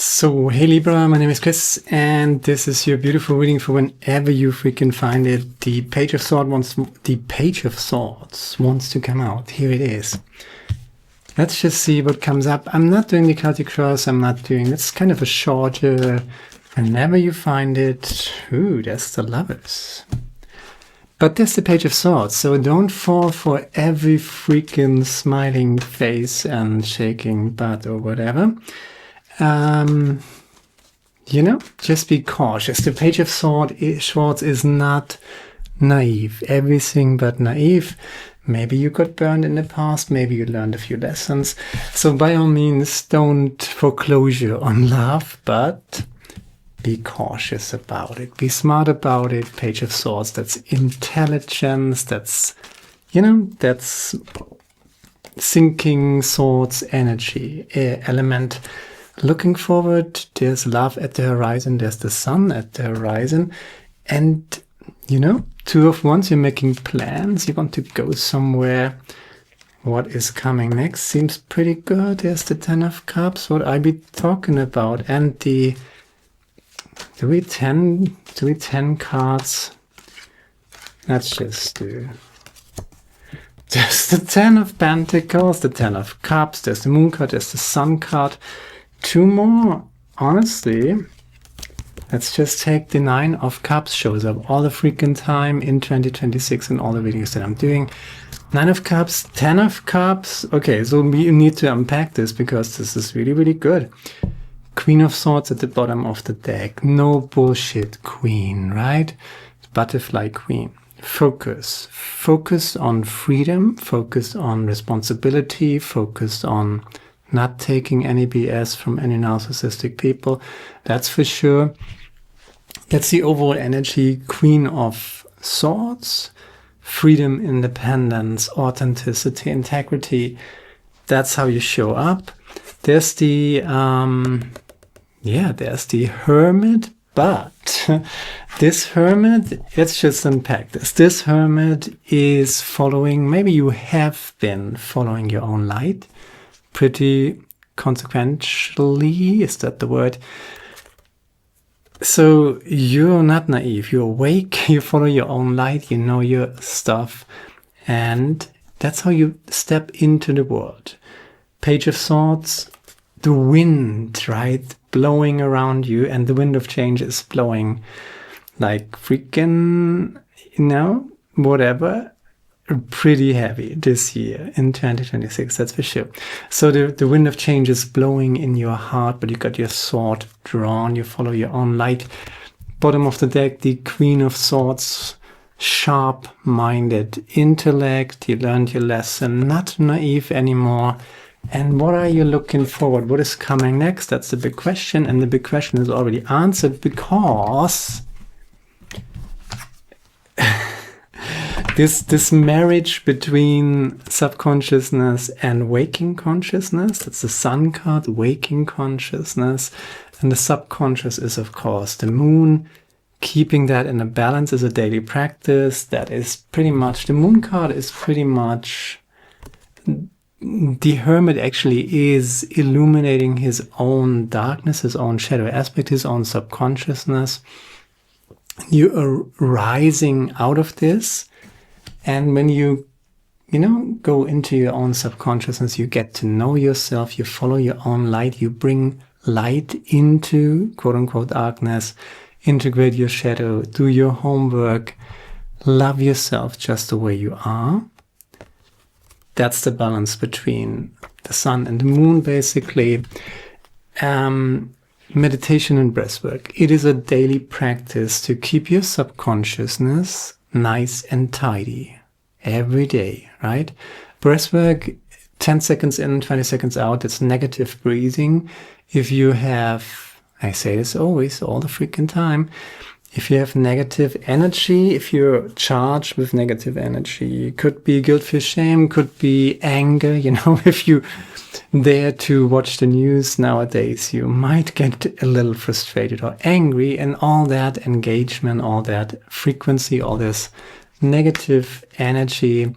So, hey Libra, my name is Chris, and this is your beautiful reading for whenever you freaking find it. The Page of Swords wants to come out. Here it is. Let's just see what comes up. I'm not doing the Celtic Cross. It's kind of a shorter. Whenever you find it. Ooh, that's the Lovers. But there's the Page of Swords, so don't fall for every freaking smiling face and shaking butt or whatever. Just be cautious. The Page of Swords is not naive. Everything but naive. Maybe you got burned in the past. Maybe you learned a few lessons. So by all means, don't foreclosure on love, but be cautious about it. Be smart about it. Page of Swords, that's intelligence. That's sinking swords energy element. Looking forward, there's love at the horizon, there's the sun at the horizon, and two of wands, you're making plans, you want to go somewhere. What is coming next seems pretty good. There's the 10 of Cups, what I be talking about, and the do we 10 cards. Let's just do there's the 10 of Pentacles, the 10 of Cups, there's the Moon card, there's the Sun card. Two more, honestly. Let's just take the 9 of Cups, shows up all the freaking time in 2026 in all the videos that I'm doing. 9 of Cups, 10 of Cups. Okay, so we need to unpack this because this is really, really good. Queen of Swords at the bottom of the deck. No bullshit queen, right? Butterfly queen. Focus. Focus on freedom. Focus on responsibility. Focus on not taking any BS from any narcissistic people. That's for sure. That's the overall energy. Queen of Swords. Freedom, independence, authenticity, integrity. That's how you show up. There's the there's the Hermit, but this Hermit, let's just unpack this. This Hermit is following, maybe you have been following your own light pretty consequentially, is that the word? So you're not naive, you're awake, you follow your own light, you know your stuff, and that's how you step into the world. Page of Swords, the wind, right, blowing around you, and the wind of change is blowing like freaking, whatever, pretty heavy this year in 2026, that's for sure. So the wind of change is blowing in your heart, but you got your sword drawn, you follow your own light. Bottom of the deck, the Queen of Swords, sharp-minded intellect, you learned your lesson, not naive anymore. And what are you looking forward? What is coming next? That's the big question, and the big question is already answered because this marriage between subconsciousness and waking consciousness, that's the Sun card, waking consciousness, and the subconscious is, of course, the Moon. Keeping that in a balance is a daily practice. That is pretty much, the Moon card is pretty much, the Hermit actually is illuminating his own darkness, his own shadow aspect, his own subconsciousness. You are rising out of this. And when you, go into your own subconsciousness, you get to know yourself, you follow your own light, you bring light into quote-unquote darkness, integrate your shadow, do your homework, love yourself just the way you are. That's the balance between the Sun and the Moon, basically. Meditation and breathwork. It is a daily practice to keep your subconsciousness nice and tidy every day, right? Breathwork, 10 seconds in, 20 seconds out. It's negative breathing. If you have, I say this always, all the freaking time, if you have negative energy, if you're charged with negative energy, could be guilt, fear, shame, could be anger, if you dare to watch the news nowadays, you might get a little frustrated or angry, and all that engagement, all that frequency, all this negative energy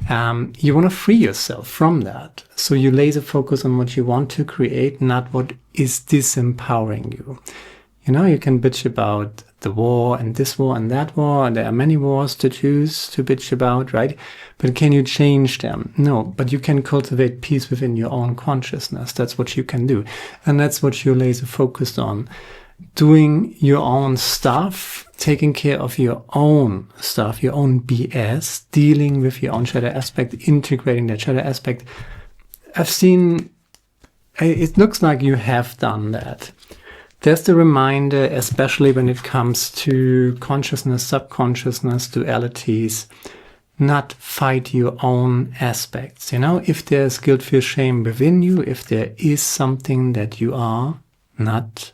You want to free yourself from that. So you laser focus on what you want to create, not what is disempowering you. You know, you can bitch about the war and this war and that war, and there are many wars to choose to bitch about, right? But can you change them? No, but you can cultivate peace within your own consciousness. That's what you can do. And that's what you're laser focused on. Doing your own stuff, taking care of your own stuff, your own BS, dealing with your own shadow aspect, integrating that shadow aspect. I've seen, it looks like you have done that. There's the reminder, especially when it comes to consciousness, subconsciousness, dualities, not fight your own aspects. You know, if there's guilt, fear, shame within you, if there is something that you are not,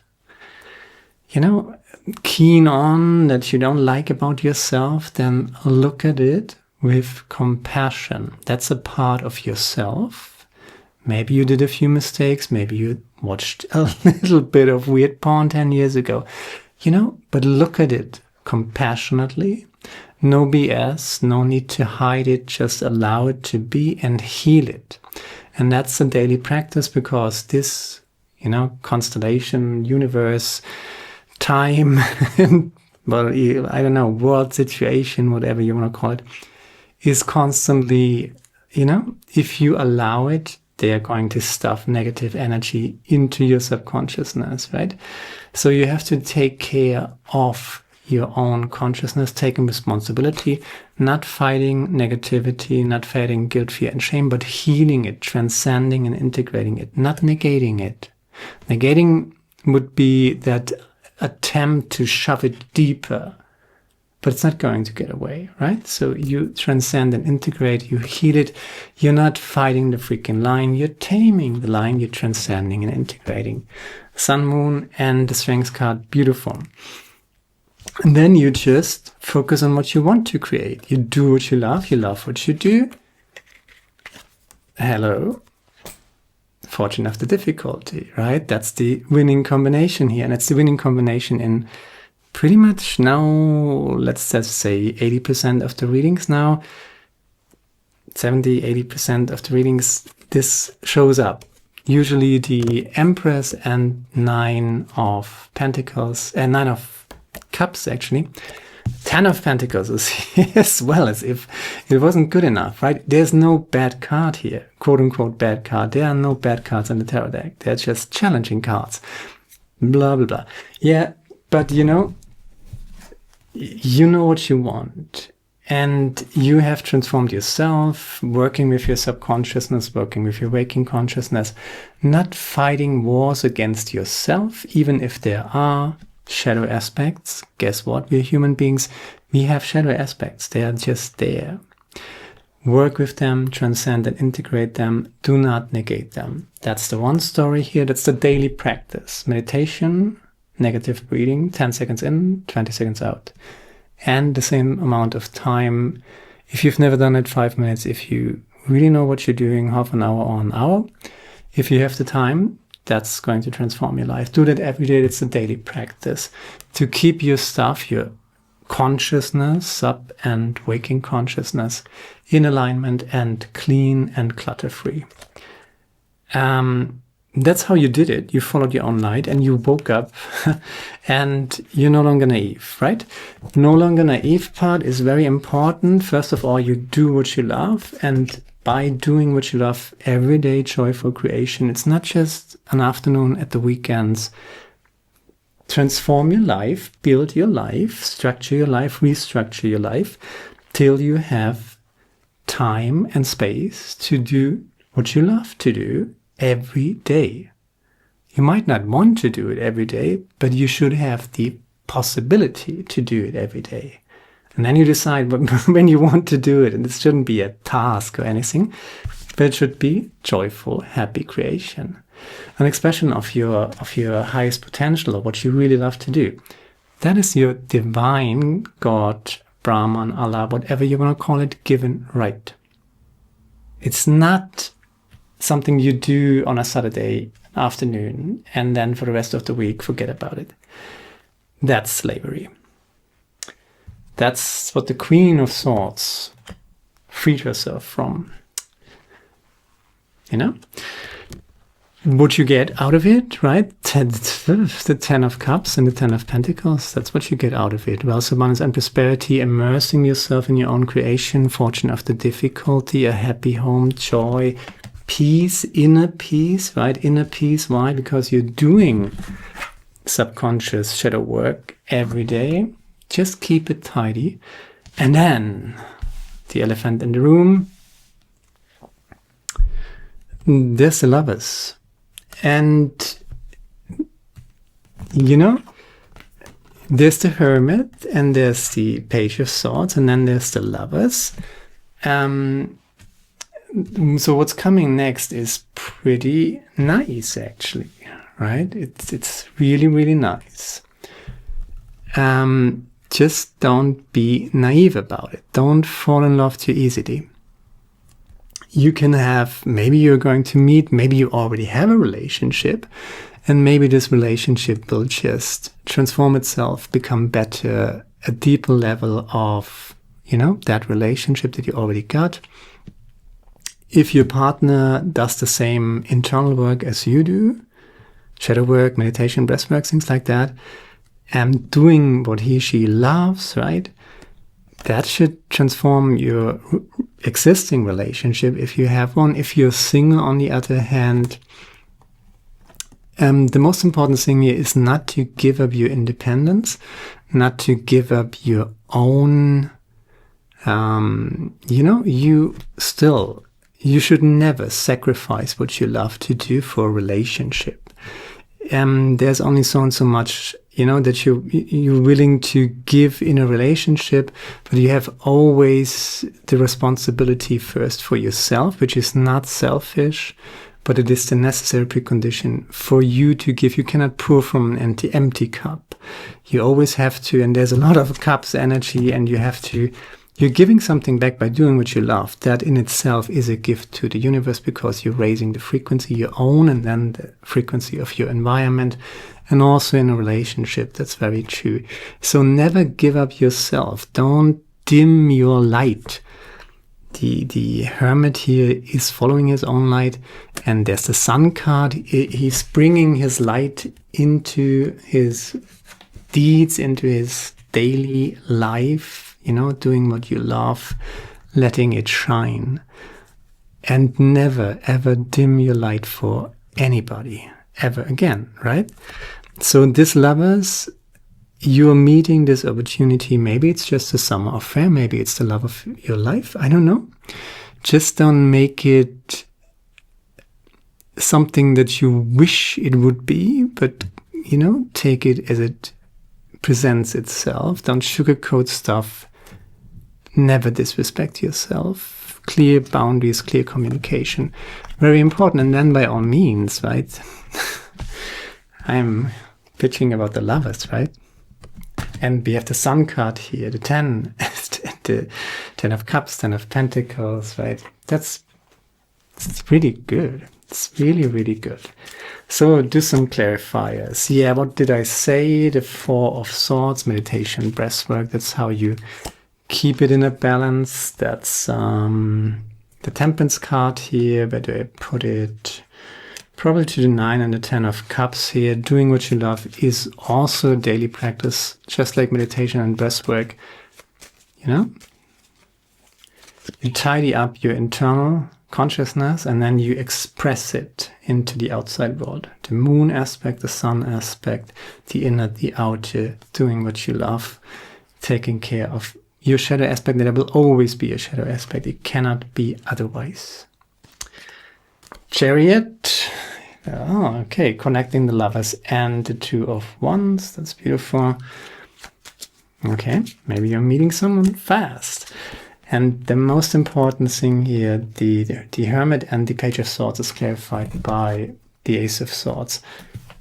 you know, keen on, that you don't like about yourself, then look at it with compassion. That's a part of yourself. Maybe you did a few mistakes. Maybe you watched a little bit of weird porn 10 years ago, you know, but look at it compassionately. No BS, no need to hide it. Just allow it to be and heal it. And that's a daily practice, because this, you know, constellation, universe, time, well, I don't know, world situation, whatever you want to call it, is constantly, you know, if you allow it, they are going to stuff negative energy into your subconsciousness, right? So you have to take care of your own consciousness, taking responsibility, not fighting negativity, not fighting guilt, fear, and shame, but healing it, transcending and integrating it, not negating it. Negating would be that attempt to shove it deeper, but it's not going to get away, right? So you transcend and integrate, you heal it. You're not fighting the freaking line, you're taming the line, you're transcending and integrating. Sun, Moon, and the Strength card, beautiful. And then you just focus on what you want to create. You do what you love what you do. Hello. Fortune after difficulty, right? That's the winning combination here. And it's the winning combination in pretty much now, let's just say 80% of the readings now, 70, 80% of the readings, this shows up. Usually the Empress and Nine of Pentacles, and Nine of Cups actually. 10 of Pentacles is here as well, as if it wasn't good enough, right? There's no bad card here, quote unquote bad card. There are no bad cards in the tarot deck. They're just challenging cards. Blah, blah, blah. Yeah, but you know what you want, and you have transformed yourself, working with your subconsciousness, working with your waking consciousness, not fighting wars against yourself, even if there are shadow aspects. Guess what? We're human beings. We have shadow aspects. They are just there. Work with them, transcend and integrate them. Do not negate them. That's the one story here. That's the daily practice. Meditation, negative breathing, 10 seconds in, 20 seconds out. And the same amount of time. If you've never done it, 5 minutes. If you really know what you're doing, half an hour or an hour. If you have the time, that's going to transform your life. Do that every day. It's a daily practice to keep your stuff, your consciousness, sub and waking consciousness, in alignment and clean and clutter-free. That's how you did it. You followed your own light and you woke up and you're no longer naive, right? No longer naive part is very important. First of all, you do what you love, and by doing what you love, everyday joyful creation. It's not just an afternoon at the weekends. Transform your life, build your life, structure your life, restructure your life till you have time and space to do what you love to do every day. You might not want to do it every day, but you should have the possibility to do it every day. And then you decide when you want to do it. And it shouldn't be a task or anything, but it should be joyful, happy creation. An expression of your highest potential, or what you really love to do. That is your divine God, Brahman, Allah, whatever you want to call it, given right. It's not something you do on a Saturday afternoon and then for the rest of the week forget about it. That's slavery. That's what the Queen of Swords freed herself from. You know? What you get out of it, right? The 10 of Cups and the 10 of Pentacles, that's what you get out of it. Wealth, abundance, and prosperity, immersing yourself in your own creation, fortune after difficulty, a happy home, joy, peace, inner peace, right? Inner peace, why? Because you're doing subconscious shadow work every day. Just keep it tidy. And then the elephant in the room, there's the Lovers. And, you know, there's the Hermit, and there's the Page of Swords, and then there's the Lovers. So what's coming next is pretty nice, actually, right? It's really, really nice. Just don't be naive about it. Don't fall in love too easily. You can have, maybe you're going to meet, maybe you already have a relationship, and maybe this relationship will just transform itself, become better, a deeper level of, you know, that relationship that you already got. If your partner does the same internal work as you do, shadow work, meditation, breath work, things like that, and doing what he, she loves, right? That should transform your existing relationship if you have one. If you're single, on the other hand, the most important thing here is not to give up your independence, not to give up your own, you know, you should never sacrifice what you love to do for a relationship. There's only so and so much, you know, that you're willing to give in a relationship, but you have always the responsibility first for yourself, which is not selfish, but it is the necessary precondition for you to give. You cannot pour from an empty cup. You always have to, and there's a lot of cups energy, and you're giving something back by doing what you love. That in itself is a gift to the universe, because you're raising the frequency your own and then the frequency of your environment. And also in a relationship, that's very true. So never give up yourself. Don't dim your light. The Hermit here is following his own light. And there's the Sun card. He's bringing his light into his deeds, into his daily life. You know, doing what you love, letting it shine. And never, ever dim your light for anybody. Ever again, right? So this Lovers, you're meeting this opportunity. Maybe it's just a summer affair. Maybe it's the love of your life. I don't know. Just don't make it something that you wish it would be, but, you know, take it as it presents itself. Don't sugarcoat stuff. Never disrespect yourself. Clear boundaries, clear communication. Very important. And then by all means, right? I'm pitching about the Lovers, right? And we have the Sun card here, the 10, the 10 of Cups, 10 of Pentacles, right? It's really good. It's really, really good. So do some clarifiers. Yeah, what did I say? The 4 of Swords, meditation, breath work. That's how you keep it in a balance. That's the Temperance card here. Where do I put it? Probably to the 9 and the 10 of Cups here. Doing what you love is also a daily practice, just like meditation and breath work. You know? You tidy up your internal consciousness and then you express it into the outside world. The Moon aspect, the Sun aspect, the inner, the outer, doing what you love, taking care of your shadow aspect. There will always be a shadow aspect. It cannot be otherwise. Chariot. Oh, okay. Connecting the Lovers and the 2 of Wands. That's beautiful. Okay. Maybe you're meeting someone fast. And the most important thing here, the Hermit and the Page of Swords is clarified by the Ace of Swords.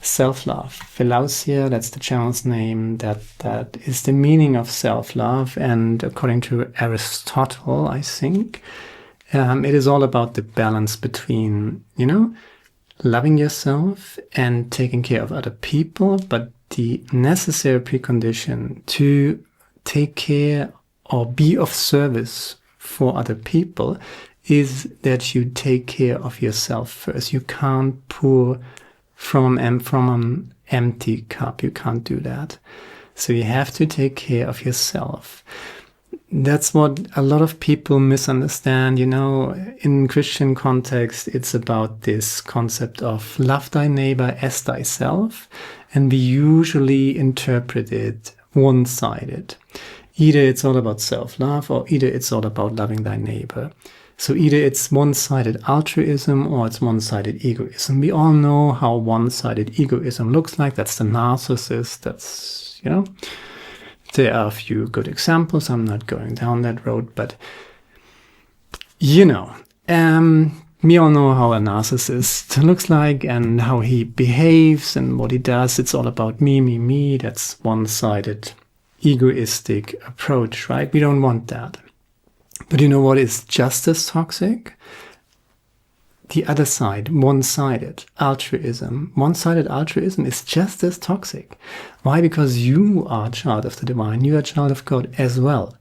Self-love. Philautia, that's the channel's name. That is the meaning of self-love. And according to Aristotle, I think, it is all about the balance between, you know, loving yourself and taking care of other people, but the necessary precondition to take care or be of service for other people is that you take care of yourself first. You can't pour from an empty cup. You can't do that. So you have to take care of yourself. That's what a lot of people misunderstand. You know, in Christian context, it's about this concept of love thy neighbor as thyself. And we usually interpret it one-sided. Either it's all about self-love or either it's all about loving thy neighbor. So either it's one-sided altruism or it's one-sided egoism. We all know how one-sided egoism looks like. That's the narcissist. That's, you know, there are a few good examples. I'm not going down that road, but, you know, we all know how a narcissist looks like and how he behaves and what he does. It's all about me, me, me. That's one-sided, egoistic approach, right? We don't want that. But you know what is just as toxic? The other side, one-sided altruism. One-sided altruism is just as toxic. Why? Because you are a child of the divine. You are a child of God as well.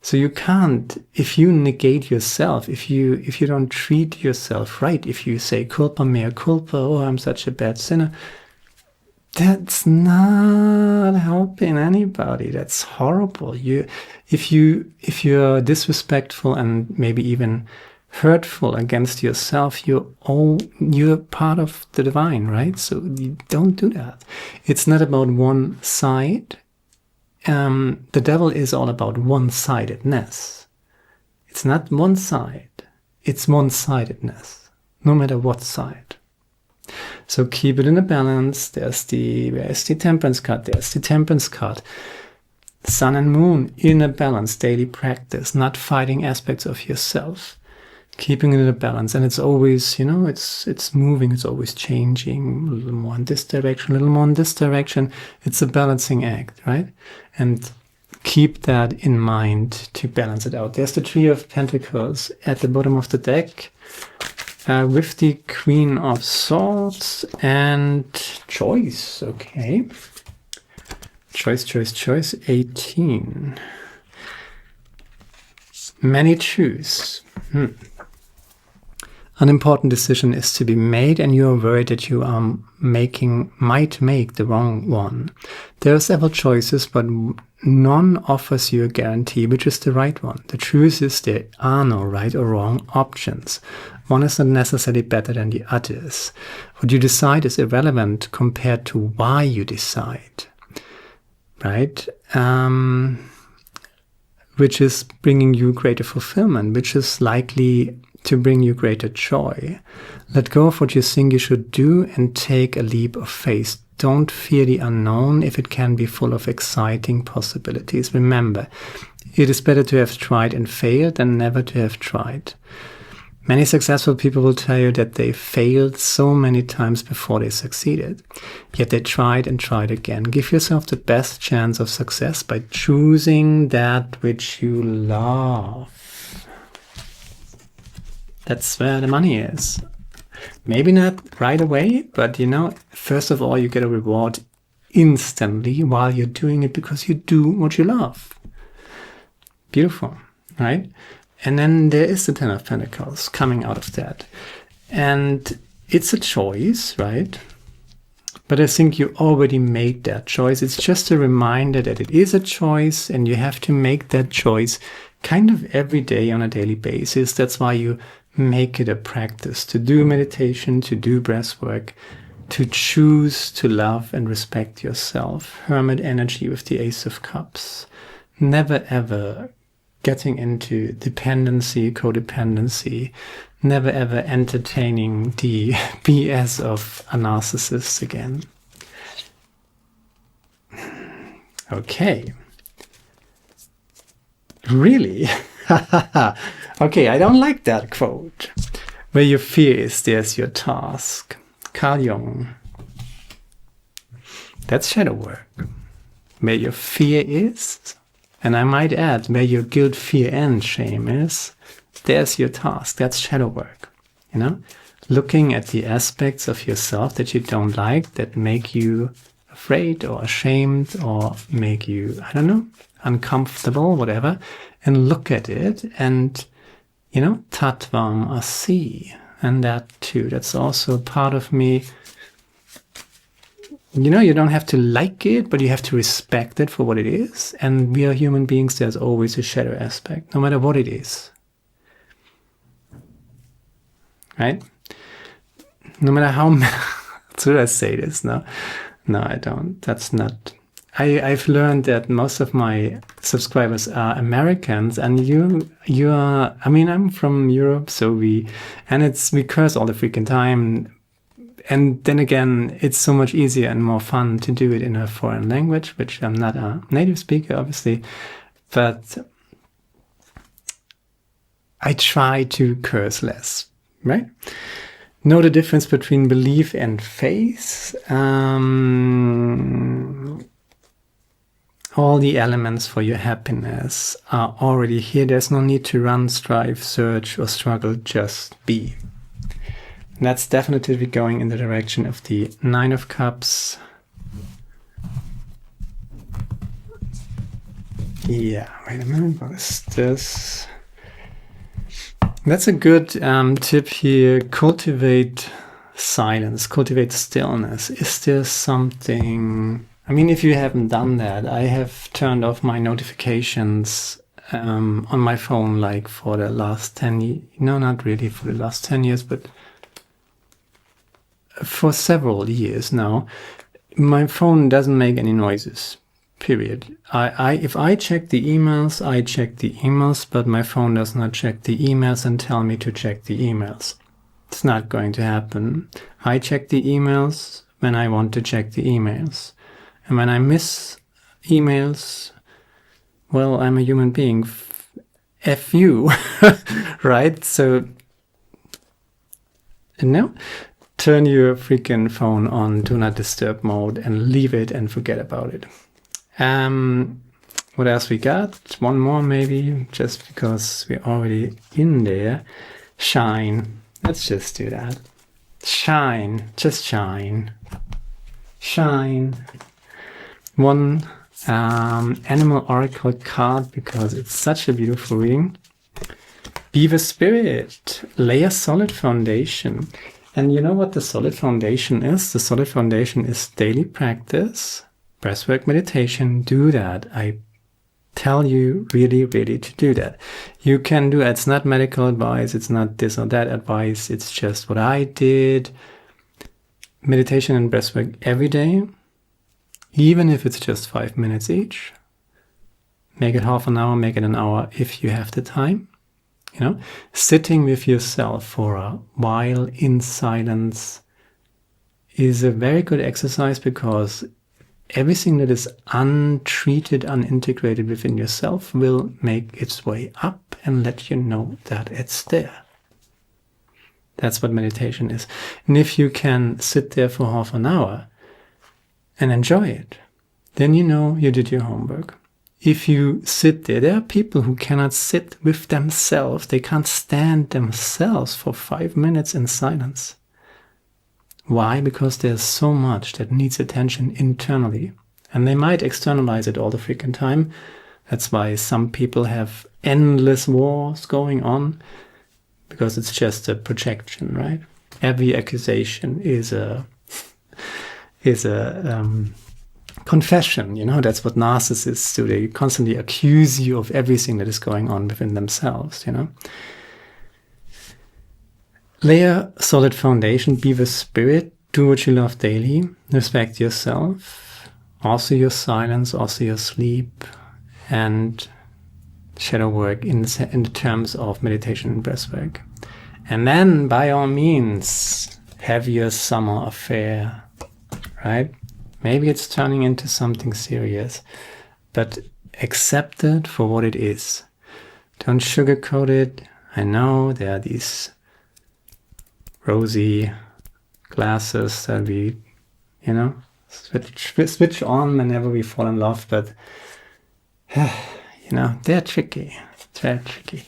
So you can't, if you negate yourself, if you don't treat yourself right, if you say culpa mea culpa, oh, I'm such a bad sinner, that's not helping anybody. That's horrible. If you're disrespectful and maybe even hurtful against yourself, you're part of the divine, right? So you don't do that. It's not about one side. The devil is all about one-sidedness. It's not one side. It's one-sidedness, no matter what side. So keep it in a balance. Where's the temperance card? There's the temperance card. Sun and moon in a balance, daily practice, not fighting aspects of yourself. Keeping it in a balance. And it's always, you know, it's moving, it's always changing, a little more in this direction, a little more in this direction. It's a balancing act, right? And keep that in mind to balance it out. There's the Three of Pentacles at the bottom of the deck. With the Queen of Swords and choice, okay. Choice, 18. Many choose. An important decision is to be made and you are worried that you are might make the wrong one. There are several choices, but none offers you a guarantee which is the right one. The truth is there are no right or wrong options. One is not necessarily better than the others. What you decide is irrelevant compared to why you decide, right? Which is bringing you greater fulfillment, which is likely to bring you greater joy. Let go of what you think you should do and take a leap of faith. Don't fear the unknown if it can be full of exciting possibilities. Remember, it is better to have tried and failed than never to have tried. Many successful people will tell you that they failed so many times before they succeeded. Yet they tried and tried again. Give yourself the best chance of success by choosing that which you love. That's where the money is. Maybe not right away, but you know, first of all, you get a reward instantly while you're doing it because you do what you love. Beautiful, right? And then there is the Ten of Pentacles coming out of that. And it's a choice, right? But I think you already made that choice. It's just a reminder that it is a choice and you have to make that choice kind of every day on a daily basis. That's why you make it a practice to do meditation, to do breath work, to choose to love and respect yourself. Hermit energy with the Ace of Cups. Never ever getting into dependency, codependency. Never ever entertaining the BS of a narcissist again. Okay. Really? Okay, I don't like that quote. Where your fear is, there's your task. Carl Jung. That's shadow work. Where your fear is, and I might add, where your guilt, fear, and shame is, there's your task. That's shadow work. You know, looking at the aspects of yourself that you don't like, that make you afraid or ashamed or make you, I don't know, uncomfortable, whatever, and look at it and, you know, tattvam asi. And that too, that's also part of me. You know, you don't have to like it, but you have to respect it for what it is. And we are human beings, there's always a shadow aspect, no matter what it is. Right? No matter how... should I say this? No, I don't. That's not... I've learned that most of my subscribers are Americans, and you are... I mean, I'm from Europe, so we curse all the freaking time. And then again, it's so much easier and more fun to do it in a foreign language, which I'm not a native speaker, obviously. But I try to curse less, right? Know the difference between belief and faith. All the elements for your happiness are already here. There's no need to run, strive, search, or struggle. Just be. And that's definitely going in the direction of the Nine of Cups. Yeah, wait a minute. What is this? That's a good tip here. Cultivate silence, cultivate stillness. Is there something... I mean, if you haven't done that, I have turned off my notifications on my phone like for the last 10 years. No, not really for the last 10 years, but for several years now. My phone doesn't make any noises, period. If I check the emails, I check the emails, but my phone does not check the emails and tell me to check the emails. It's not going to happen. I check the emails when I want to check the emails. And when I miss emails, well, I'm a human being. F you, right? So, no, turn your freaking phone on Do Not Disturb mode and leave it and forget about it. What else we got? One more maybe, just because we're already in there. Shine. Let's just do that. Shine. Just shine. Shine. One animal oracle card, because it's such a beautiful reading. Be the spirit. Lay a solid foundation. And you know what the solid foundation is? The solid foundation is daily practice. Breathwork, meditation. Do that. I tell you really, really to do that. You can do it. It's not medical advice. It's not this or that advice. It's just what I did. Meditation and breathwork every day. Even if it's just 5 minutes each. Make it half an hour, make it an hour if you have the time. You know, sitting with yourself for a while in silence is a very good exercise, because everything that is untreated, unintegrated within yourself will make its way up and let you know that it's there. That's what meditation is. And if you can sit there for half an hour and enjoy it, then you know you did your homework. If you sit there are people who cannot sit with themselves. They can't stand themselves for 5 minutes in silence. Why? Because there's so much that needs attention internally. And they might externalize it all the freaking time. That's why some people have endless wars going on, because it's just a projection, right? Every accusation is a confession, you know. That's what narcissists do. They constantly accuse you of everything that is going on within themselves, you know. Lay a solid foundation, be the spirit, do what you love daily, respect yourself, also your silence, also your sleep, and shadow work in the terms of meditation and breathwork. And then, by all means, have your summer affair, right? Maybe it's turning into something serious, but accept it for what it is. Don't sugarcoat it. I know there are these rosy glasses that we, you know, switch on whenever we fall in love, but you know, they're tricky. It's very tricky.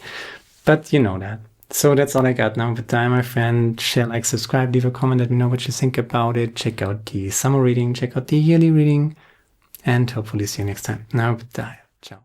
But you know that. So that's all I got now. But my friend, share, like, subscribe, leave a comment, let me know what you think about it. Check out the summer reading, check out the yearly reading, and hopefully see you next time. Now, bye. Ciao.